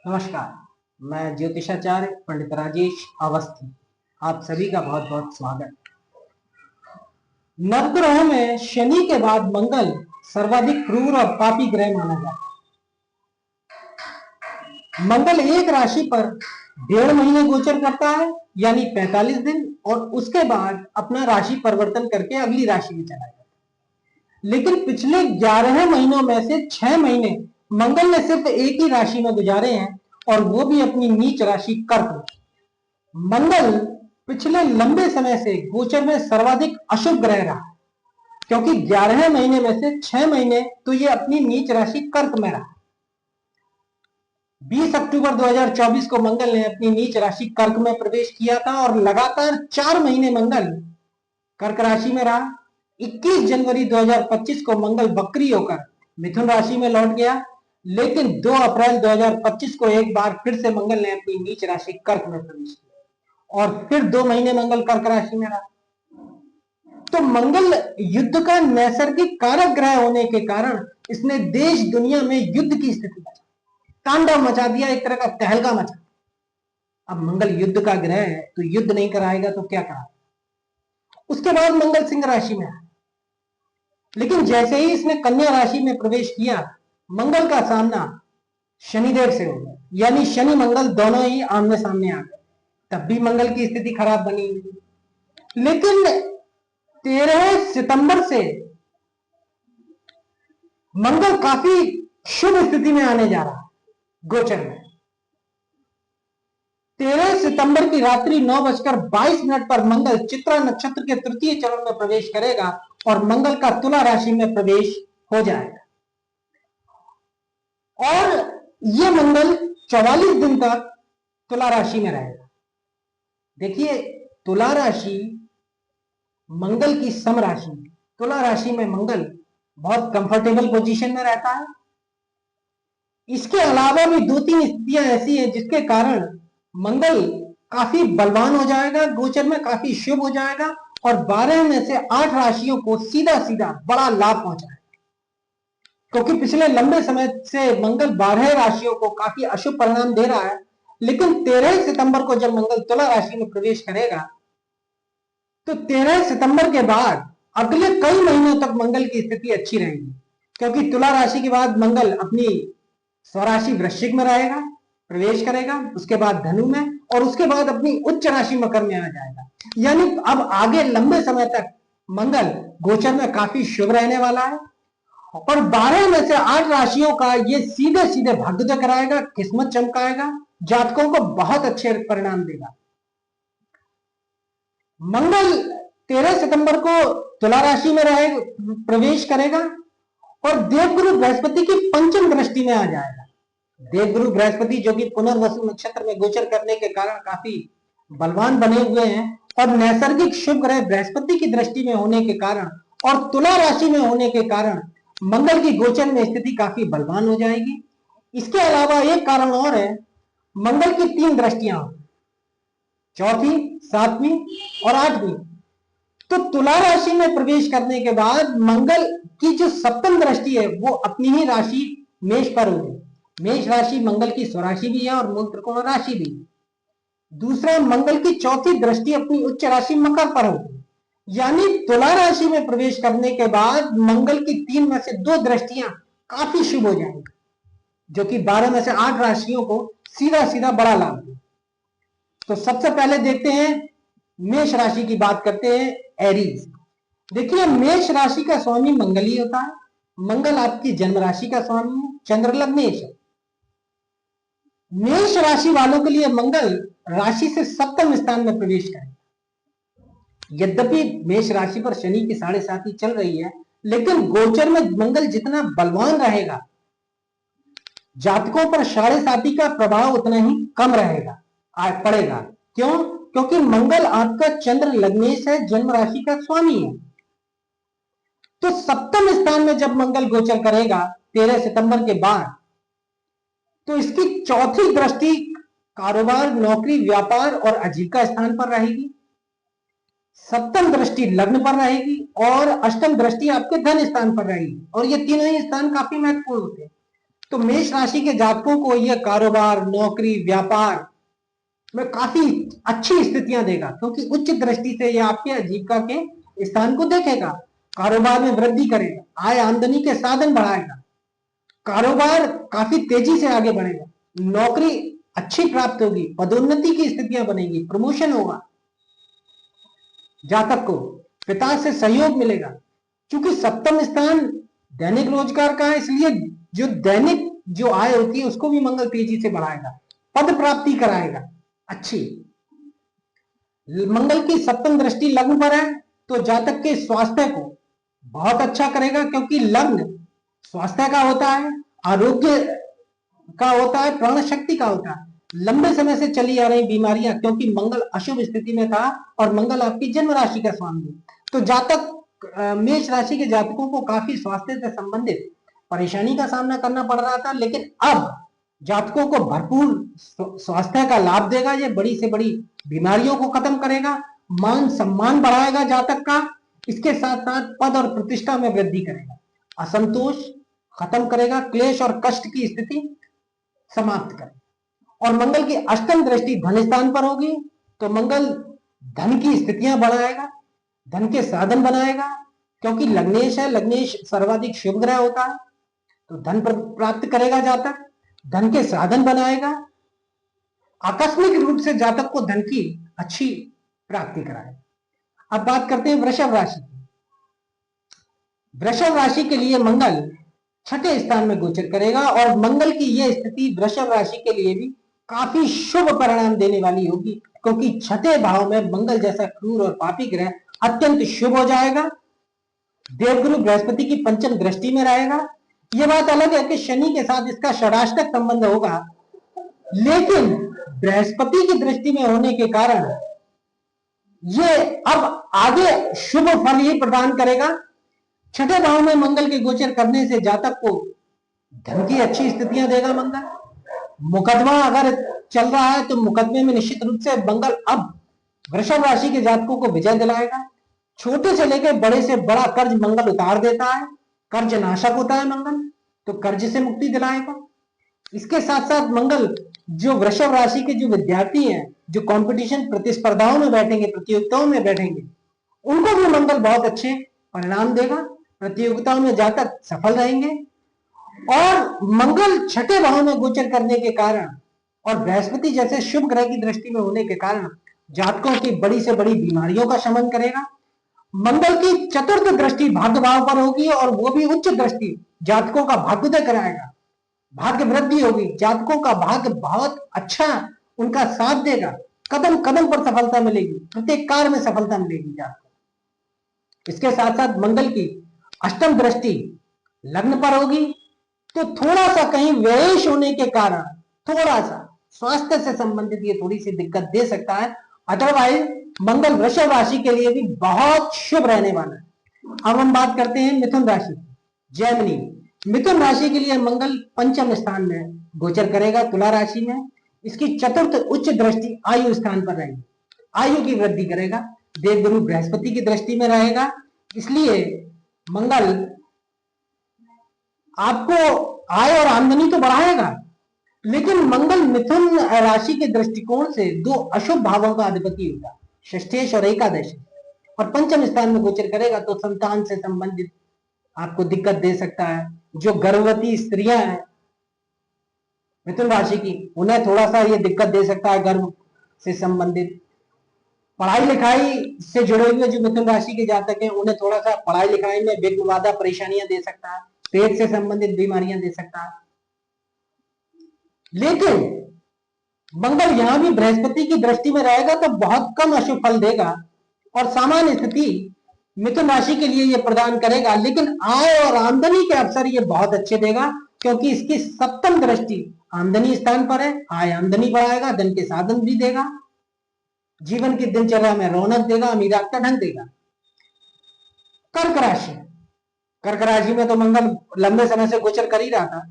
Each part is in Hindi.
नमस्कार। मैं ज्योतिषाचार्य पंडित राजेश अवस्थी, आप सभी का बहुत बहुत स्वागत। नवग्रहों में शनि के बाद मंगल सर्वाधिक क्रूर और पापी ग्रह माना जाता है। मंगल एक राशि पर 1.5 महीने गोचर करता है, यानी 45 दिन, और उसके बाद अपना राशि परिवर्तन करके अगली राशि में चला जाता है। लेकिन पिछले 11 महीनों में से 6 महीने मंगल ने सिर्फ एक ही राशि में गुजारे हैं, और वो भी अपनी नीच राशि कर्क में। मंगल पिछले लंबे समय से गोचर में सर्वाधिक अशुभ ग्रह रहा, क्योंकि 11 महीने में से 6 महीने तो ये अपनी नीच राशि कर्क में रहा। 20 अक्टूबर 2024 को मंगल ने अपनी नीच राशि कर्क में प्रवेश किया था, और लगातार 4 महीने मंगल कर्क राशि में रहा। 21 जनवरी 2025 को मंगल वक्री होकर मिथुन राशि में लौट गया, लेकिन 2 अप्रैल 2025 को एक बार फिर से मंगल ने अपनी नीच राशि कर्क में प्रवेश किया, और फिर 2 महीने मंगल कर्क राशि में रहा। तो मंगल युद्ध का नैसर्गिक कारक ग्रह होने के कारण इसने देश दुनिया में युद्ध की स्थिति तांडव मचा दिया, एक तरह का तहलका मचा। अब मंगल युद्ध का ग्रह है, तो युद्ध नहीं कराएगा तो क्या कराएगा। उसके बाद मंगल सिंह राशि में आया, लेकिन जैसे ही इसने कन्या राशि में प्रवेश किया, मंगल का सामना शनिदेव से हो गया, यानी शनि मंगल दोनों ही आमने सामने आ गए। तब भी मंगल की स्थिति खराब बनी हुई। लेकिन 13 सितंबर से मंगल काफी शुभ स्थिति में आने जा रहा है गोचर में। 13 सितंबर की रात्रि 9:22 पर मंगल चित्रा नक्षत्र के तृतीय चरण में प्रवेश करेगा, और मंगल का तुला राशि में प्रवेश हो जाएगा, और यह मंगल 44 दिन तक तुला राशि में रहेगा। देखिए, तुला राशि मंगल की सम राशि, तुला राशि में मंगल बहुत कंफर्टेबल पोजीशन में रहता है। इसके अलावा भी 2-3 स्थितियां ऐसी है जिसके कारण मंगल काफी बलवान हो जाएगा, गोचर में काफी शुभ हो जाएगा, और 12 में से 8 राशियों को सीधा सीधा बड़ा लाभ पहुंचाएगा। क्योंकि पिछले लंबे समय से मंगल 12 राशियों को काफी अशुभ परिणाम दे रहा है, लेकिन 13 सितंबर को जब मंगल तुला राशि में प्रवेश करेगा, तो 13 सितंबर के बाद अगले कई महीनों तक मंगल की स्थिति अच्छी रहेगी, क्योंकि तुला राशि के बाद मंगल अपनी स्वराशि वृश्चिक में रहेगा, प्रवेश करेगा, उसके बाद धनु में, और उसके बाद अपनी उच्च राशि मकर में आ जाएगा। यानी अब आगे लंबे समय तक मंगल गोचर में काफी शुभ रहने वाला है, और 12 में से 8 राशियों का ये सीधे सीधे भाग्य कराएगा, किस्मत चमकाएगा, जातकों को बहुत अच्छे परिणाम देगा। मंगल 13 सितंबर को तुला राशि में रहे प्रवेश करेगा, और देवगुरु बृहस्पति की पंचम दृष्टि में आ जाएगा। देवगुरु बृहस्पति जो कि पुनर्वसु नक्षत्र में गोचर करने के कारण काफी बलवान बने हुए हैं, और नैसर्गिक शुभ ग्रह बृहस्पति की दृष्टि में होने के कारण और तुला राशि में होने के कारण मंगल की गोचर में स्थिति काफी बलवान हो जाएगी। इसके अलावा एक कारण और है, मंगल की 3 दृष्टियां, चौथी, 7वीं और 8वीं। तो तुला राशि में प्रवेश करने के बाद मंगल की जो 7वीं दृष्टि है वो अपनी ही राशि मेष पर होगी। मेष राशि मंगल की स्वराशि भी है और मूल त्रिकोण राशि भी है। दूसरा, मंगल की 4थी दृष्टि अपनी उच्च राशि मकर पर होगी, यानी तुला राशि में प्रवेश करने के बाद मंगल की 3 में से 2 दृष्टियां काफी शुभ हो जाएंगी, जो कि 12 में से 8 राशियों को सीधा सीधा बड़ा लाभ देगा। तो सबसे पहले देखते हैं, मेष राशि की बात करते हैं, एरीज। देखिए, मेष राशि का स्वामी मंगल ही होता है। मंगल आपकी जन्म राशि का स्वामी है, चंद्र लग्न मेष है। मेष राशि वालों के लिए मंगल राशि से 7वें स्थान में प्रवेश करेगा। यद्यपि मेष राशि पर शनि की 7.5 चल रही है, लेकिन गोचर में मंगल जितना बलवान रहेगा, जातकों पर 7.5 का प्रभाव उतना ही कम रहेगा, पड़ेगा। क्यों? क्योंकि मंगल आपका चंद्र लग्नेश है, जन्म राशि का स्वामी है। तो 7वें स्थान में जब मंगल गोचर करेगा 13 सितंबर के बाद, तो इसकी 4थी दृष्टि कारोबार, नौकरी, व्यापार और आजीविका स्थान पर रहेगी। 7वीं दृष्टि लग्न पर रहेगी, और 8वीं दृष्टि आपके धन स्थान पर रहेगी, और ये तीनों ही स्थान काफी महत्वपूर्ण होते हैं। तो मेष राशि के जातकों को यह कारोबार, नौकरी, व्यापार में काफी अच्छी स्थितियां देगा, क्योंकि उच्च दृष्टि से यह आपके आजीविका के स्थान को देखेगा। कारोबार में वृद्धि करेगा, आय आमदनी के साधन बढ़ाएगा, कारोबार काफी तेजी से आगे बढ़ेगा, नौकरी अच्छी प्राप्त होगी, पदोन्नति की स्थितियां बनेगी, प्रमोशन होगा। जातक को पिता से सहयोग मिलेगा, क्योंकि सप्तम स्थान दैनिक रोजगार का है, इसलिए जो दैनिक जो आय होती है उसको भी मंगल तेजी से बढ़ाएगा, पद प्राप्ति कराएगा अच्छी। मंगल की सप्तम दृष्टि लग्न पर है तो जातक के स्वास्थ्य को बहुत अच्छा करेगा, क्योंकि लग्न स्वास्थ्य का होता है, आरोग्य का होता है, प्राण शक्ति का होता है। लंबे समय से चली आ रही बीमारियां, क्योंकि मंगल अशुभ स्थिति में था और मंगल आपकी जन्म राशि का स्वामी है, तो जातक मेष राशि के जातकों को काफी स्वास्थ्य से संबंधित परेशानी का सामना करना पड़ रहा था, लेकिन अब जातकों को भरपूर स्वास्थ्य का लाभ देगा। ये बड़ी से बड़ी बीमारियों को खत्म करेगा, मान सम्मान बढ़ाएगा जातक का, इसके साथ साथ पद और प्रतिष्ठा में वृद्धि करेगा, असंतोष खत्म करेगा, क्लेश और कष्ट की स्थिति समाप्त करेगा। और मंगल की अष्टम दृष्टि धन स्थान पर होगी तो मंगल धन की स्थितियां बढ़ाएगा, धन के साधन बनाएगा, क्योंकि लग्नेश है, लग्नेश सर्वाधिक शुभ ग्रह होता है, तो धन प्राप्त करेगा जातक, धन के साधन बनाएगा, आकस्मिक रूप से जातक को धन की अच्छी प्राप्ति कराएगा। अब बात करते हैं वृषभ राशि की। वृषभ राशि के लिए मंगल छठे स्थान में गोचर करेगा और मंगल की यह स्थिति वृषभ राशि के लिए भी काफी शुभ परिणाम देने वाली होगी, क्योंकि छठे भाव में मंगल जैसा क्रूर और पापी ग्रह अत्यंत शुभ हो जाएगा। देवगुरु बृहस्पति की पंचम दृष्टि में रहेगा। यह बात अलग है कि शनि के साथ इसका षडाष्टक संबंध होगा, लेकिन बृहस्पति की दृष्टि में होने के कारण ये अब आगे शुभ फल ही प्रदान करेगा। छठे भाव में मंगल के गोचर करने से जातक को धन की अच्छी स्थितियां देगा मंगल। मुकदमा अगर चल रहा है तो मुकदमे में निश्चित रूप से मंगल अब वृषभ राशि के जातकों को विजय दिलाएगा। छोटे से लेकर बड़े से बड़ा कर्ज मंगल उतार देता है, कर्ज नाशक होता है मंगल, तो कर्ज से मुक्ति दिलाएगा। इसके साथ साथ मंगल जो वृषभ राशि के जो विद्यार्थी हैं, जो कंपटीशन प्रतिस्पर्धाओं में बैठेंगे, प्रतियोगिताओं में बैठेंगे, उनको भी मंगल बहुत अच्छे परिणाम देगा, प्रतियोगिताओं में जातक सफल रहेंगे। और मंगल छठे भाव में गोचर करने के कारण और बृहस्पति जैसे शुभ ग्रह की दृष्टि में होने के कारण जातकों की बड़ी से बड़ी बीमारियों का शमन करेगा। मंगल की चतुर्थ दृष्टि भाग्य भाव पर होगी और वो भी उच्च दृष्टि जातकों का भाग्योदय कराएगा, भाग्य वृद्धि होगी, जातकों का भाग्य बहुत अच्छा उनका साथ देगा, कदम कदम पर सफलता मिलेगी, प्रत्येक कार्य में सफलता मिलेगी जातकों। इसके साथ साथ मंगल की अष्टम दृष्टि लग्न पर होगी तो थोड़ा सा कहीं व्ययेश होने के कारण थोड़ा सा स्वास्थ्य से संबंधित ये थोड़ी सी दिक्कत दे सकता है, अदरवाइज मंगल वृषभ राशि के लिए भी बहुत शुभ रहने वाला है। अब हम बात करते हैं मिथुन राशि की। जैमिनी मिथुन राशि के लिए मंगल पंचम स्थान में गोचर करेगा तुला राशि में। इसकी चतुर्थ उच्च दृष्टि आयु स्थान पर रहेगी, आयु की वृद्धि करेगा, देवगुरु बृहस्पति की दृष्टि में रहेगा, इसलिए मंगल आपको आय और आमदनी तो बढ़ाएगा, लेकिन मंगल मिथुन राशि के दृष्टिकोण से दो अशुभ भावों का अधिपति होगा, षष्ठेश और एकादश, और पंचम स्थान में गोचर करेगा तो संतान से संबंधित आपको दिक्कत दे सकता है। जो गर्भवती स्त्रियां हैं मिथुन राशि की, उन्हें थोड़ा सा ये दिक्कत दे सकता है गर्भ से संबंधित। पढ़ाई लिखाई से जुड़े हुए जो मिथुन राशि के जातक हैं उन्हें थोड़ा सा पढ़ाई लिखाई में विघ्न बाधा परेशानियां दे सकता है, पेट से संबंधित बीमारियां दे सकता है। लेकिन मंगल यहां भी बृहस्पति की दृष्टि में रहेगा तो बहुत कम अशुभ फल देगा और सामान्य स्थिति मिथुन राशि के लिए यह प्रदान करेगा, लेकिन आय और आमदनी के अवसर ये बहुत अच्छे देगा, क्योंकि इसकी सप्तम दृष्टि आमदनी स्थान पर है, आय आमदनी बढ़ाएगा, धन के साधन भी देगा, जीवन की दिनचर्या में रौनक देगा, अमीरात का ढंग देगा। कर्क राशि, कर्क राशि में तो मंगल लंबे समय से गोचर कर ही रहा था,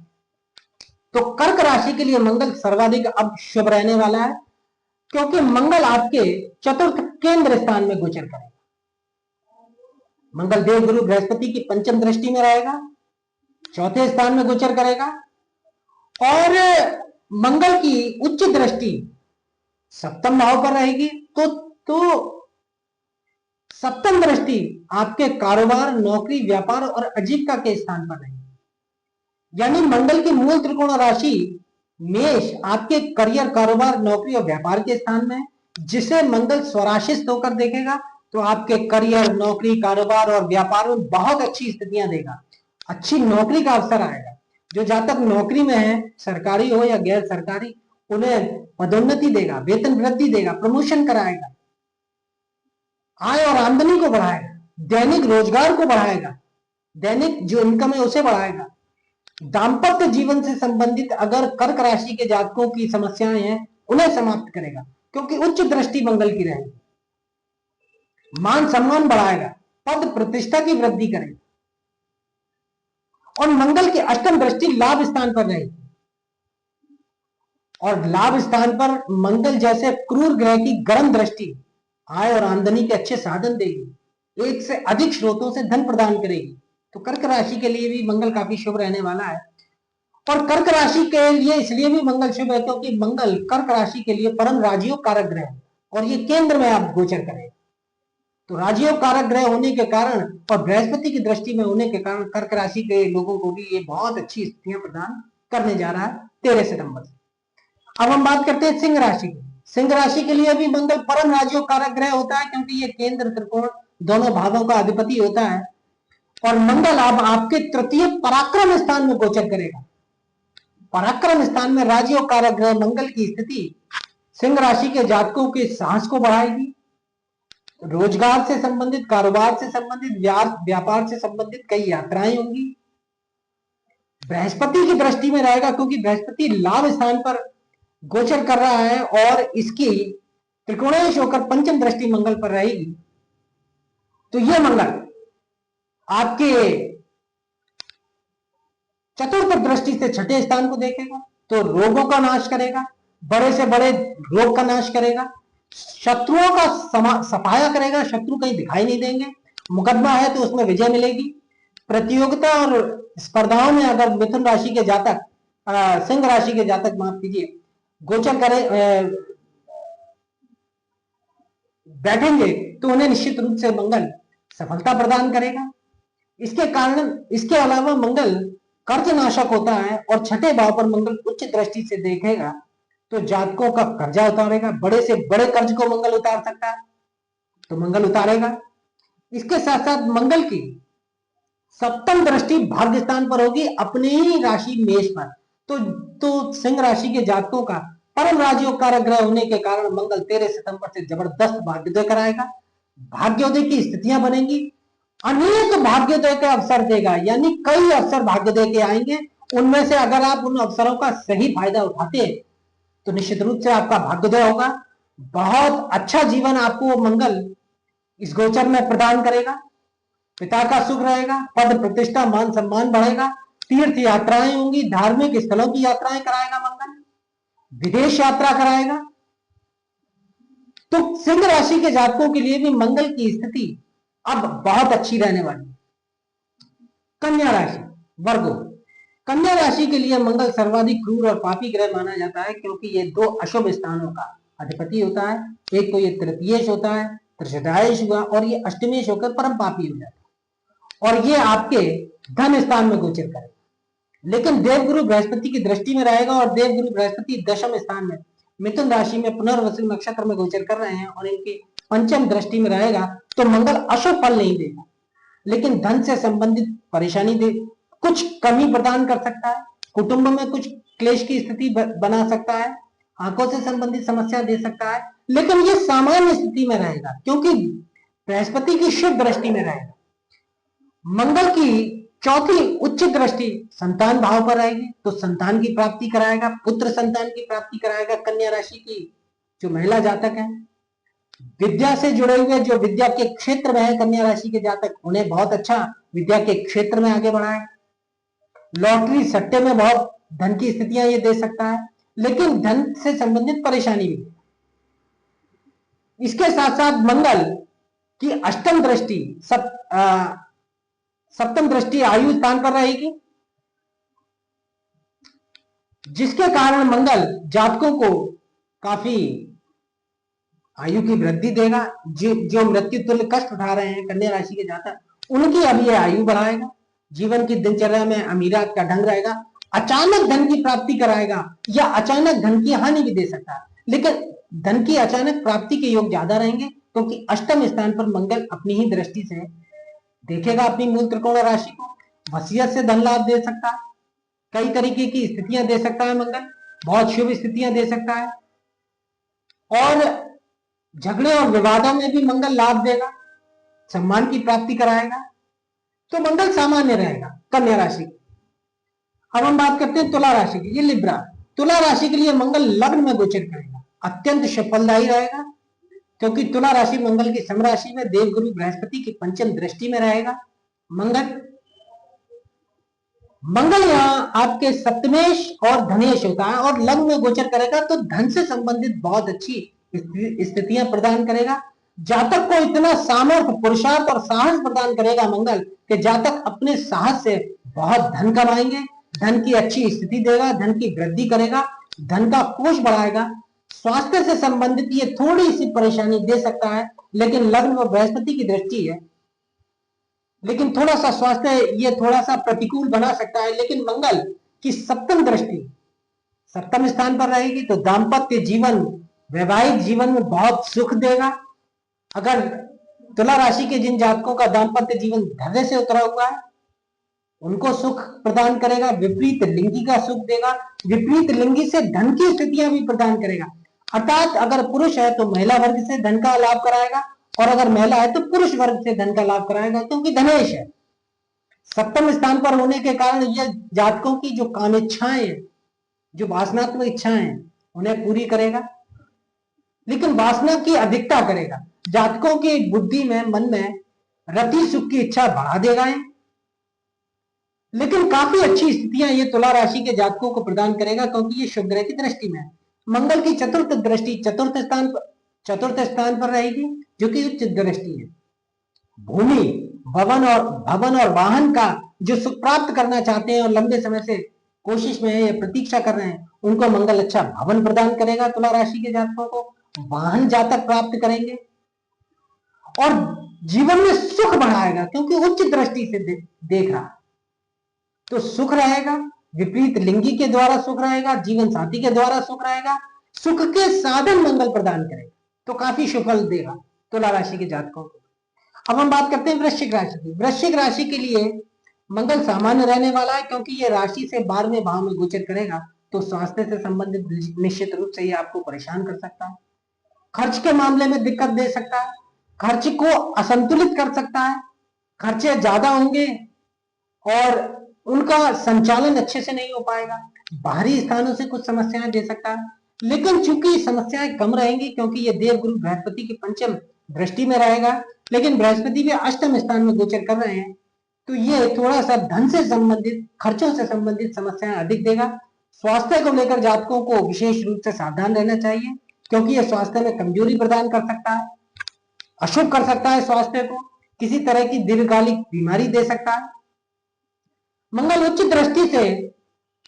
तो कर्क राशि के लिए मंगल सर्वाधिक अब शुभ रहने वाला है, क्योंकि मंगल आपके चतुर्थ केंद्र स्थान में गोचर करेगा। मंगल देव गुरु बृहस्पति की पंचम दृष्टि में रहेगा, चौथे स्थान में गोचर करेगा और मंगल की उच्च दृष्टि सप्तम भाव पर रहेगी, तो सप्तम दृष्टि आपके कारोबार, नौकरी, व्यापार और आजीविका के स्थान पर रहेगी। यानी मंगल की मूल त्रिकोण राशि मेष आपके करियर, कारोबार, नौकरी और व्यापार के स्थान में, जिसे मंगल स्वराशित होकर देखेगा तो आपके करियर, नौकरी, कारोबार और व्यापार में बहुत अच्छी स्थितियां देगा। अच्छी नौकरी का अवसर आएगा। जो जातक नौकरी में है, सरकारी हो या गैर सरकारी, उन्हें पदोन्नति देगा, वेतन वृद्धि देगा, प्रमोशन कराएगा, आय और आमदनी को बढ़ाएगा, दैनिक रोजगार को बढ़ाएगा, दैनिक जो इनकम है उसे बढ़ाएगा। दाम्पत्य जीवन से संबंधित अगर कर्क राशि के जातकों की समस्याएं हैं उन्हें समाप्त करेगा, क्योंकि उच्च दृष्टि मंगल की रहेगी। मान सम्मान बढ़ाएगा, पद प्रतिष्ठा की वृद्धि करेगा। और मंगल की अष्टम दृष्टि लाभ स्थान पर रहेगी, और लाभ स्थान पर मंगल जैसे क्रूर ग्रह की गर्म दृष्टि आय और आमदनी के अच्छे साधन देगी, एक से अधिक स्रोतों से धन प्रदान करेगी। तो कर्क राशि के लिए भी मंगल काफी शुभ रहने वाला है। और कर्क राशि के लिए इसलिए भी मंगल शुभ है क्योंकि मंगल कर्क राशि के लिए परम राजयोग कारक ग्रह है, और ये केंद्र में आप गोचर करें। तो राजयोग कारक ग्रह होने के कारण और बृहस्पति की दृष्टि में होने के कारण कर्क राशि के लोगों को भी ये बहुत अच्छी स्थितियां प्रदान करने जा रहा है 13 सितंबर से। अब हम बात करते हैं सिंह राशि की। सिंह राशि के लिए भी मंगल परम राजयोग कारक ग्रह होता है, क्योंकि ये केंद्र, त्रिकोण दोनों भावों का अधिपति होता है। और मंगल अब आपके तृतीय पराक्रम स्थान में गोचर करेगा। पराक्रम स्थान में राजयोग कारक ग्रह मंगल की स्थिति सिंह राशि के जातकों के साहस को बढ़ाएगी। रोजगार से संबंधित, कारोबार से संबंधित, व्यापार से संबंधित कई यात्राएं होंगी। बृहस्पति की दृष्टि में रहेगा, क्योंकि बृहस्पति लाभ स्थान पर गोचर कर रहा है और इसकी त्रिकोणेश होकर पंचम दृष्टि मंगल पर रहेगी। तो यह मंगल आपके चतुर्थ दृष्टि से छठे स्थान को देखेगा, तो रोगों का नाश करेगा, बड़े से बड़े रोग का नाश करेगा, शत्रुओं का सफाया करेगा, शत्रु कहीं दिखाई नहीं देंगे, मुकदमा है तो उसमें विजय मिलेगी। प्रतियोगिता और स्पर्धाओं में अगर मिथुन राशि के जातक, सिंह राशि के जातक माफ कीजिए, गोचर करे बैठेंगे तो उन्हें निश्चित रूप से मंगल सफलता प्रदान करेगा। इसके कारण, इसके अलावा मंगल कर्ज नाशक होता है, और छठे भाव पर मंगल उच्च दृष्टि से देखेगा तो जातकों का कर्जा उतारेगा। बड़े से बड़े कर्ज को मंगल उतार सकता है, तो मंगल उतारेगा। इसके साथ साथ मंगल की सप्तम दृष्टि भाग्य स्थान पर होगी, अपनी ही राशि मेष पर। तो सिंह राशि के जातकों का परम राजयोग कारक ग्रह होने के कारण मंगल 13 सितंबर से जबरदस्त भाग्योदय कराएगा। भाग्योदय की स्थितियां बनेंगी, अनेक भाग्योदय के अवसर देगा, यानी कई अवसर भाग्योदय के आएंगे। उनमें से अगर आप उन अवसरों का सही फायदा उठाते हैं तो निश्चित रूप से आपका भाग्योदय होगा। बहुत अच्छा जीवन आपको मंगल इस गोचर में प्रदान करेगा। पिता का सुख रहेगा, पद प्रतिष्ठा, मान सम्मान बढ़ेगा, तीर्थ यात्राएं होंगी, धार्मिक स्थलों की यात्राएं कराएगा मंगल, विदेश यात्रा कराएगा। तो सिंह राशि के जातकों के लिए भी मंगल की स्थिति अब बहुत अच्छी रहने वाली है। कन्या राशि, वर्गो, कन्या राशि के लिए मंगल सर्वाधिक क्रूर और पापी ग्रह माना जाता है, क्योंकि ये दो अशुभ स्थानों का अधिपति होता है। एक तो ये तृतीयेश होता है, त्रिशदायेश हुआ, और ये अष्टमेश होकर परम पापी हो जाता है, और ये आपके धन स्थान में गोचर करेगा। लेकिन देवगुरु बृहस्पति की दृष्टि में रहेगा, और देवगुरु बृहस्पति दशम स्थान में मिथुन राशि में पुनर्वसु नक्षत्र में गोचर कर रहे हैं, और इनकी पंचम दृष्टि में रहेगा, तो मंगल अशुभ फल नहीं देगा, लेकिन धन से संबंधित परेशानी दे, कुछ कमी प्रदान कर सकता है, कुटुंब में कुछ क्लेश की स्थिति बना सकता है, आंखों से संबंधित समस्या दे सकता है, लेकिन ये सामान्य स्थिति में रहेगा, क्योंकि बृहस्पति की शुभ दृष्टि में रहेगा। मंगल की चौथी उच्च दृष्टि संतान भाव पर रहेगी, तो संतान की प्राप्ति कराएगा, पुत्र संतान की प्राप्ति कराएगा। कन्या राशि की जो महिला जातक है, विद्या से जुड़े हुए, जो विद्या के क्षेत्र में है कन्या राशि के जातक, उन्हें बहुत अच्छा विद्या के क्षेत्र में आगे बढ़ाए। लॉटरी सट्टे में बहुत धन की स्थितियां ये दे सकता है, लेकिन धन से संबंधित परेशानी भी। इसके साथ साथ मंगल की अष्टम दृष्टि सप्तम दृष्टि आयु स्थान पर रहेगी। जिसके कारण मंगल जातकों को काफी आयु की वृद्धि देगा। जो मृत्यु तुल्य कष्ट उठा रहे हैं कन्या राशि के जातक, उनकी अब ये आयु बढ़ाएगा। जीवन की दिनचर्या में अमीरात का ढंग रहेगा। अचानक धन की प्राप्ति कराएगा या अचानक धन की हानि भी दे सकता है, लेकिन धन की अचानक प्राप्ति के योग ज्यादा रहेंगे क्योंकि अष्टम स्थान पर मंगल अपनी ही दृष्टि से देखेगा अपनी मूल त्रिकोण राशि को। वसीयत से धन लाभ दे सकता है, कई तरीके की स्थितियां दे सकता है मंगल, बहुत शुभ स्थितियां दे सकता है। और झगड़े और विवादों में भी मंगल लाभ देगा, सम्मान की प्राप्ति कराएगा। तो मंगल सामान्य रहेगा कन्या राशि। अब हम बात करते हैं तुला राशि की। ये लिब्रा, तुला राशि के लिए मंगल लग्न में गोचर करेगा, अत्यंत सफलदायी रहेगा क्योंकि तुला राशि मंगल की सम राशि में देवगुरु बृहस्पति की पंचम दृष्टि में रहेगा। मंगल यहाँ आपके सप्तमेश और धनेश होता है और लग्न में गोचर करेगा तो धन से संबंधित बहुत अच्छी स्थितियां प्रदान करेगा। जातक को इतना सामर्थ्य, पुरुषार्थ और साहस प्रदान करेगा मंगल कि जातक अपने साहस से बहुत धन कमाएंगे, धन की अच्छी स्थिति देगा, धन की वृद्धि करेगा, धन का कोष बढ़ाएगा। स्वास्थ्य से संबंधित ये थोड़ी सी परेशानी दे सकता है, लेकिन लग्न में बृहस्पति की दृष्टि है, लेकिन थोड़ा सा स्वास्थ्य ये थोड़ा सा प्रतिकूल बना सकता है। लेकिन मंगल की सप्तम दृष्टि सप्तम स्थान पर रहेगी तो दाम्पत्य जीवन, वैवाहिक जीवन में बहुत सुख देगा। अगर तुला राशि के जिन जातकों का दाम्पत्य जीवन धैर्य से उतरा हुआ है उनको सुख प्रदान करेगा। विपरीत लिंगी का सुख देगा, विपरीत लिंगी से धन की स्थितियां भी प्रदान करेगा। अर्थात अगर पुरुष है तो महिला वर्ग से धन का लाभ कराएगा और अगर महिला है तो पुरुष वर्ग से धन का लाभ कराएगा क्योंकि धनेश है। सप्तम स्थान पर होने के कारण यह जातकों की जो कामेच्छाएं, जो वासनात्मक इच्छाएं उन्हें पूरी करेगा, लेकिन वासना की अधिकता करेगा। जातकों की बुद्धि में, मन में रति सुख की इच्छा बढ़ा देगा लेकिन काफी अच्छी स्थितियां ये तुला राशि के जातकों को प्रदान करेगा क्योंकि ये शुभ ग्रह की दृष्टि में है। मंगल की चतुर्थ दृष्टि चतुर्थ स्थान पर रहेगी जो कि उच्च दृष्टि है। भूमि, भवन और वाहन का जो सुख प्राप्त करना चाहते हैं और लंबे समय से कोशिश में है या प्रतीक्षा कर रहे हैं उनको मंगल अच्छा भवन प्रदान करेगा। तुला राशि के जातकों को वाहन जातक प्राप्त करेंगे और जीवन में सुख बढ़ाएगा क्योंकि उच्च दृष्टि से देख रहा तो सुख रहेगा। विपरीत लिंगी के द्वारा सुख रहेगा, जीवन साथी के द्वारा सुख रहेगा, सुख के साधन मंगल प्रदान करेगा तो काफी शुभ फल देगा तुला राशि के जातकों को। अब हम बात करते हैं वृश्चिक राशि की। वृश्चिक राशि के लिए मंगल सामान्य रहने वाला है क्योंकि ये राशि से 12वें भाव में गोचर करेगा तो स्वास्थ्य से संबंधित निश्चित रूप से ये आपको परेशान कर सकता है। खर्च के मामले में दिक्कत दे सकता है, खर्च को असंतुलित कर सकता है, खर्चे ज्यादा होंगे और उनका संचालन अच्छे से नहीं हो पाएगा। बाहरी स्थानों से कुछ समस्याएं दे सकता है, लेकिन चूंकि समस्याएं कम रहेंगी क्योंकि ये देवगुरु बृहस्पति की पंचम दृष्टि में रहेगा, लेकिन बृहस्पति भी अष्टम स्थान में गोचर कर रहे हैं तो ये थोड़ा सा धन से संबंधित, खर्चों से संबंधित समस्याएं अधिक देगा। स्वास्थ्य को लेकर जातकों को विशेष रूप से सावधान रहना चाहिए क्योंकि यह स्वास्थ्य में कमजोरी प्रदान कर सकता है, अशुभ कर सकता है, स्वास्थ्य को किसी तरह की दीर्घकालिक बीमारी दे सकता है। मंगल उच्च दृष्टि से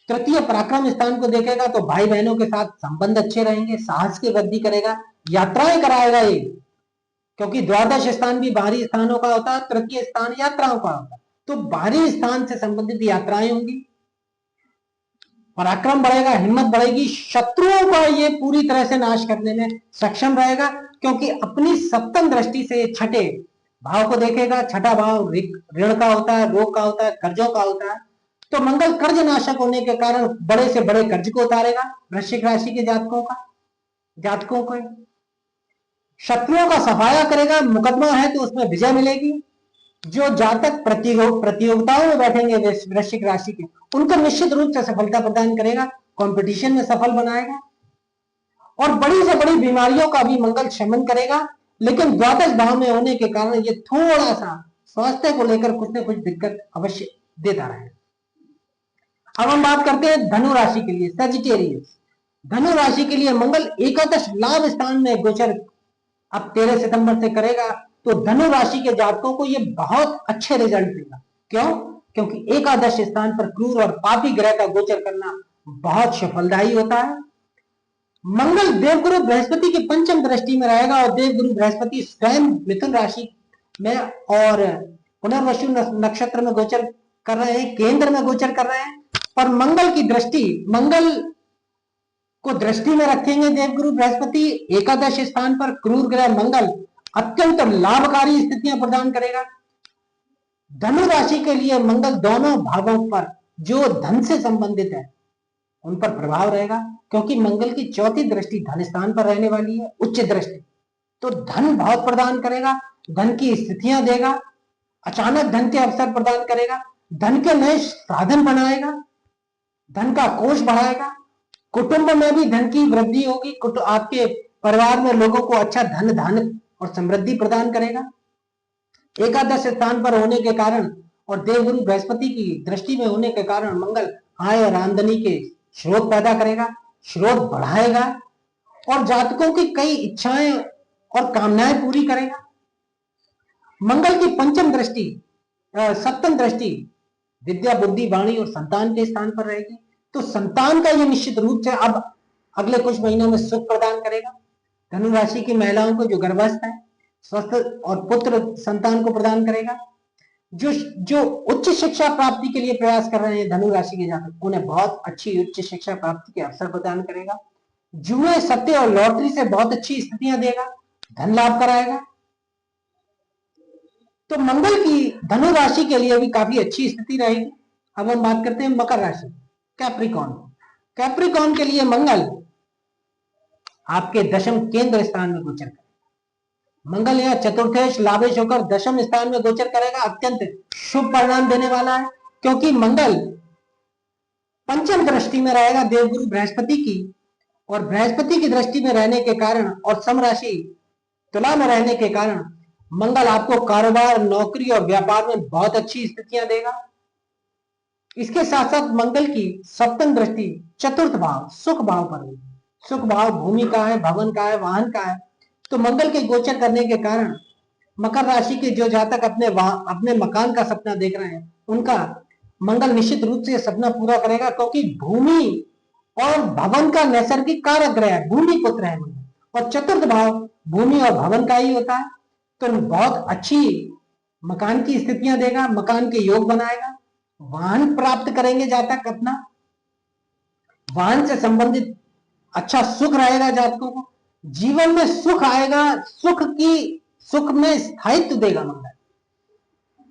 तृतीय पराक्रम स्थान को देखेगा तो भाई बहनों के साथ संबंध अच्छे रहेंगे, साहस की वृद्धि करेगा, यात्राएं कराएगा ये क्योंकि द्वादश स्थान भी बाहरी स्थानों का होता है, तृतीय स्थान यात्राओं का होता है तो बाहरी स्थान से संबंधित यात्राएं होंगी। पराक्रम बढ़ेगा, हिम्मत बढ़ेगी, शत्रुओं का ये पूरी तरह से नाश करने में सक्षम रहेगा क्योंकि अपनी सप्तम दृष्टि से छठे भाव को देखेगा। छठा भाव ऋण का होता है, रोग का होता है, कर्जों का होता है तो मंगल कर्ज नाशक होने के कारण बड़े से बड़े कर्ज को उतारेगा वृश्चिक राशि के जातकों को शत्रुओं का सफाया करेगा। मुकदमा है तो उसमें विजय मिलेगी। जो जातक प्रतियोगिताओं में बैठेंगे वृश्चिक राशि के उनको निश्चित रूप से सफलता प्रदान करेगा, कंपटीशन में सफल बनाएगा और बड़ी से बड़ी बीमारियों का भी मंगल शमन करेगा। लेकिन द्वादश भाव में होने के कारण ये थोड़ा सा स्वास्थ्य को लेकर कुछ न कुछ दिक्कत अवश्य देता रहे। अब हम बात करते हैं धनु राशि के लिए, सजिटेरियस। धनु राशि के लिए मंगल एकादश लाभ स्थान में गोचर अब 13 सितंबर से करेगा तो धनु राशि के जातकों को ये बहुत अच्छे रिजल्ट देगा। क्यों? क्योंकि एकादश स्थान पर क्रूर और पापी ग्रह का गोचर करना बहुत सफलदायी होता है। मंगल देवगुरु बृहस्पति की पंचम दृष्टि में रहेगा और देवगुरु बृहस्पति स्वयं मिथुन राशि में और पुनर्वसु नक्षत्र में गोचर कर रहे हैं, केंद्र में गोचर कर रहे हैं। पर मंगल की दृष्टि, मंगल को दृष्टि में रखेंगे देवगुरु बृहस्पति एकादश स्थान पर। क्रूर ग्रह मंगल अत्यंत लाभकारी स्थितियां प्रदान करेगा। धनु राशि के लिए मंगल दोनों भावों पर जो धन से संबंधित है उन पर प्रभाव रहेगा, क्योंकि मंगल की चौथी दृष्टि धन स्थान पर रहने वाली है, उच्च दृष्टि। तो धन बहुत प्रदान करेगा, धन की स्थितियां देगा, अचानक धन के अवसर प्रदान करेगा, धन के नए साधन बनाएगा, धन का कोष बढ़ाएगा, कुटुंब में भी धन की वृद्धि होगी, आपके परिवार में लोगों को अच्छा धन धान और समृद्धि प्रदान करेगा। एकादश स्थान पर होने के कारण और देवगुरु बृहस्पति की दृष्टि में होने के कारण मंगल आय और आमदनी के स्रोत पैदा करेगा, स्रोत बढ़ाएगा और जातकों की कई इच्छाएं और कामनाएं पूरी करेगा। मंगल की पंचम दृष्टि, सप्तम दृष्टि विद्या, बुद्धि, वाणी और संतान के स्थान पर रहेगी। तो संतान का ये निश्चित रूप से अब अगले कुछ महीनों में सुख प्रदान करेगा। धनु राशि की महिलाओं को जो गर्भस्थ है स्वस्थ और पुत्र संतान को प्रदान करेगा। जो उच्च शिक्षा प्राप्ति के लिए प्रयास कर रहे हैं धनु राशि के जातक, उन्हें बहुत अच्छी उच्च शिक्षा प्राप्ति के अवसर प्रदान करेगा। जुए, सट्टे और लॉटरी से बहुत अच्छी स्थितियां देगा, धन लाभ कराएगा। तो मंगल की धनु राशि के लिए भी काफी अच्छी स्थिति रहेगी। अब हम बात करते हैं मकर राशि, कैप्रिकॉन। कैप्रिकॉन के लिए मंगल आपके दशम केंद्र स्थान में गोचर करेगा। मंगल यह चतुर्थेश लाभेश होकर दशम स्थान में गोचर करेगा, अत्यंत शुभ परिणाम देने वाला है, क्योंकि मंगल पंचम दृष्टि में रहेगा देवगुरु बृहस्पति की, और बृहस्पति की दृष्टि में रहने के कारण और सम राशि तुला में रहने के कारण मंगल आपको कारोबार, नौकरी और व्यापार में बहुत अच्छी स्थितियां देगा। इसके साथ साथ मंगल की सप्तम दृष्टि चतुर्थ भाव सुख भाव पर है। सुख भाव भूमि का है, भवन का है, वाहन का है। तो मंगल के गोचर करने के कारण मकर राशि के जो जातक अपने मकान का सपना देख रहे हैं उनका मंगल निश्चित रूप से सपना पूरा करेगा, क्योंकि भूमि और भवन का नैसर्गिक कारक ग्रह है, भूमि पुत्र है मंगल, और चतुर्थ भाव भूमि और भवन का ही होता है। तो बहुत अच्छी मकान की स्थितियां देगा, मकान के योग बनाएगा, वाहन प्राप्त करेंगे जातक अपना, वाहन से संबंधित अच्छा सुख रहेगा जातकों को, जीवन में सुख आएगा, सुख में स्थायित्व देगा मंगल,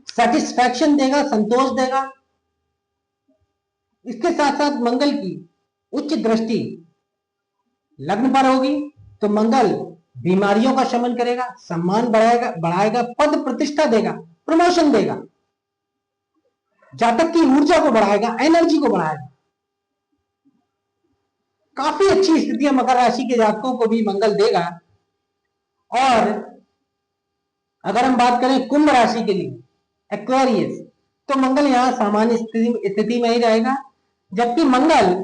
सेटिस्फैक्शन देगा, संतोष देगा। इसके साथ साथ मंगल की उच्च दृष्टि लग्न पर होगी तो मंगल बीमारियों का शमन करेगा, सम्मान बढ़ाएगा, पद प्रतिष्ठा देगा, प्रमोशन देगा, जातक की ऊर्जा को बढ़ाएगा, एनर्जी को बढ़ाएगा। काफी अच्छी स्थितियां मकर राशि के जातकों को भी मंगल देगा। और अगर हम बात करें कुंभ राशि के लिए, एक्वेरियस, तो मंगल यहां सामान्य स्थिति में ही रहेगा, जबकि मंगल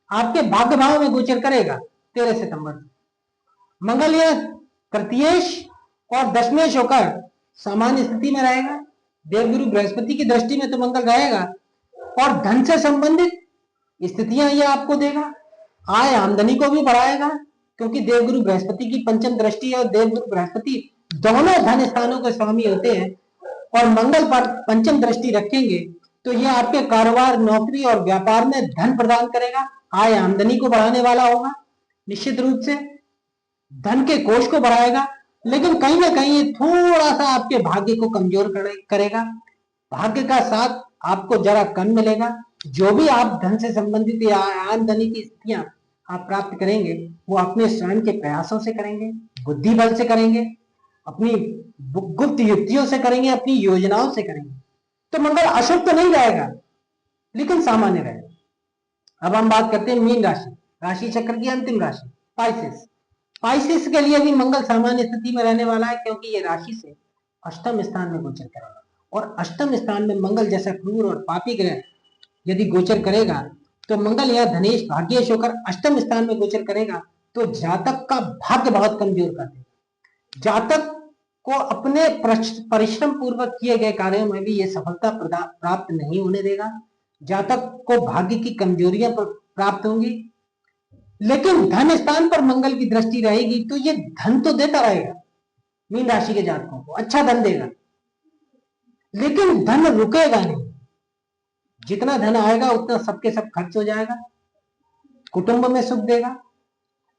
आपके भाग्य भाव में गोचर करेगा 13 सितंबर। मंगल यह तृतीयेश और दशमेश होकर सामान्य स्थिति में रहेगा। देवगुरु बृहस्पति की दृष्टि में तो मंगल रहेगा और धन से संबंधित स्थितियां यह आपको देगा, आय आमदनी को भी बढ़ाएगा, क्योंकि देवगुरु बृहस्पति की पंचम दृष्टि है और देवगुरु बृहस्पति दोनों धन स्थानों के स्वामी होते हैं और मंगल पर पंचम दृष्टि रखेंगे तो यह आपके कारोबार, नौकरी और व्यापार में धन प्रदान करेगा, आय आमदनी को बढ़ाने वाला होगा, निश्चित रूप से धन के कोष को बढ़ाएगा। लेकिन कहीं ना कहीं थोड़ा सा आपके भाग्य को कमजोर करेगा, भाग्य का साथ आपको जरा कम मिलेगा। जो भी आप धन से संबंधित या आमदनी की स्थितियां आप प्राप्त करेंगे वो अपने स्वयं के प्रयासों से करेंगे, बुद्धि बल से करेंगे, अपनी गुप्त युक्तियों से करेंगे, अपनी योजनाओं से करेंगे। तो मंगल अशुभ तो नहीं रहेगा लेकिन सामान्य रहेगा। अब हम बात करते हैं मीन राशि, राशि चक्र की अंतिम राशि पाइसेस। पाइसेस के लिए भी मंगल सामान्य स्थिति में रहने वाला है, क्योंकि ये राशि से अष्टम स्थान में गोचर करेगा और अष्टम स्थान में मंगल जैसा क्रूर और पापी ग्रह यदि गोचर करेगा तो मंगल यह धनेश भाग्येश होकर अष्टम स्थान में गोचर करेगा तो जातक का भाग्य बहुत कमजोर कर देगा। जातक को अपने परिश्रम पूर्वक किए गए कार्यों में भी यह सफलता प्राप्त नहीं होने देगा। जातक को भाग्य की कमजोरियां प्राप्त होंगी। लेकिन धन स्थान पर मंगल की दृष्टि रहेगी तो ये धन तो देता रहेगा, मीन राशि के जातकों को अच्छा धन देगा, लेकिन धन रुकेगा नहीं। जितना धन आएगा उतना सबके सब खर्च हो जाएगा, कुटुंब में सुख देगा।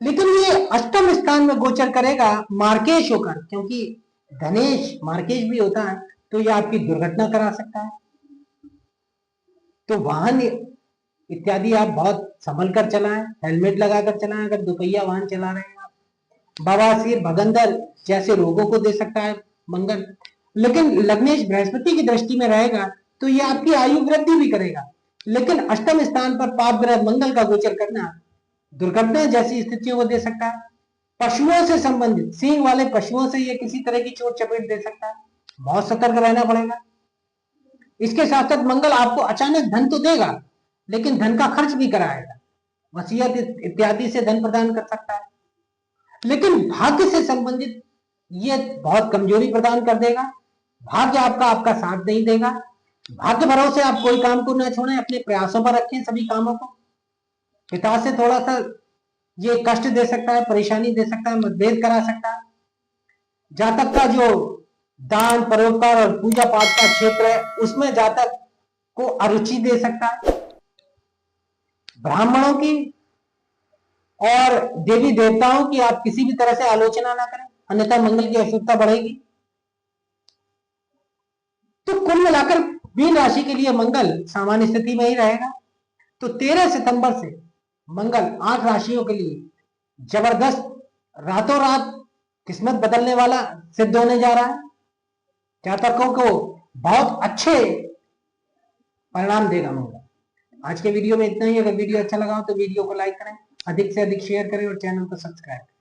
लेकिन ये अष्टम स्थान में गोचर करेगा मार्केश होकर, क्योंकि धनेश मार्केश भी होता है, तो ये आपकी दुर्घटना करा सकता है। तो वाहन इत्यादि आप बहुत संभल कर चलाएं, हेलमेट लगाकर चलाएं। अगर दोपहिया वाहन चला रहे हैं आप, बवासीर भगंदर जैसे रोगों को दे सकता है मंगल। लेकिन लग्नेश बृहस्पति की दृष्टि में रहेगा तो ये आपकी आयु वृद्धि भी करेगा। लेकिन अष्टम स्थान पर पाप ग्रह मंगल का गोचर करना दुर्घटना जैसी स्थितियों को दे सकता है। पशुओं से संबंधित, सींग वाले पशुओं से ये किसी तरह की चोट चपेट दे सकता है, बहुत सतर्क रहना पड़ेगा। इसके साथ साथ मंगल आपको अचानक धन तो देगा, लेकिन धन का खर्च भी कराएगा, वसीयत इत्यादि से धन प्रदान कर सकता है। लेकिन भाग्य से संबंधित ये बहुत कमजोरी प्रदान कर देगा। भाग्य आपका साथ नहीं देगा। भाग्य भरोसे आप कोई काम को ना छोड़ें, अपने प्रयासों पर रखें सभी कामों को। पिता से थोड़ा सा ये कष्ट दे सकता है, परेशानी दे सकता है, मतभेद करा सकता है। जातक का जो दान परोपकार और पूजा पाठ का क्षेत्र है उसमें जातक को अरुचि दे सकता है। ब्राह्मणों की और देवी देवताओं की आप किसी भी तरह से आलोचना ना करें, अन्यथा मंगल की अशुभता बढ़ेगी। तो कुल मिलाकर मीन राशि के लिए मंगल सामान्य स्थिति में ही रहेगा। तो 13 सितंबर से मंगल 8 राशियों के लिए जबरदस्त, रातों रात किस्मत बदलने वाला सिद्ध होने जा रहा है। जातकों को बहुत अच्छे परिणाम देगा मंगल। आज के वीडियो में इतना ही। अगर वीडियो अच्छा लगा हो तो वीडियो को लाइक करें, अधिक से अधिक शेयर करें और चैनल को सब्सक्राइब करें।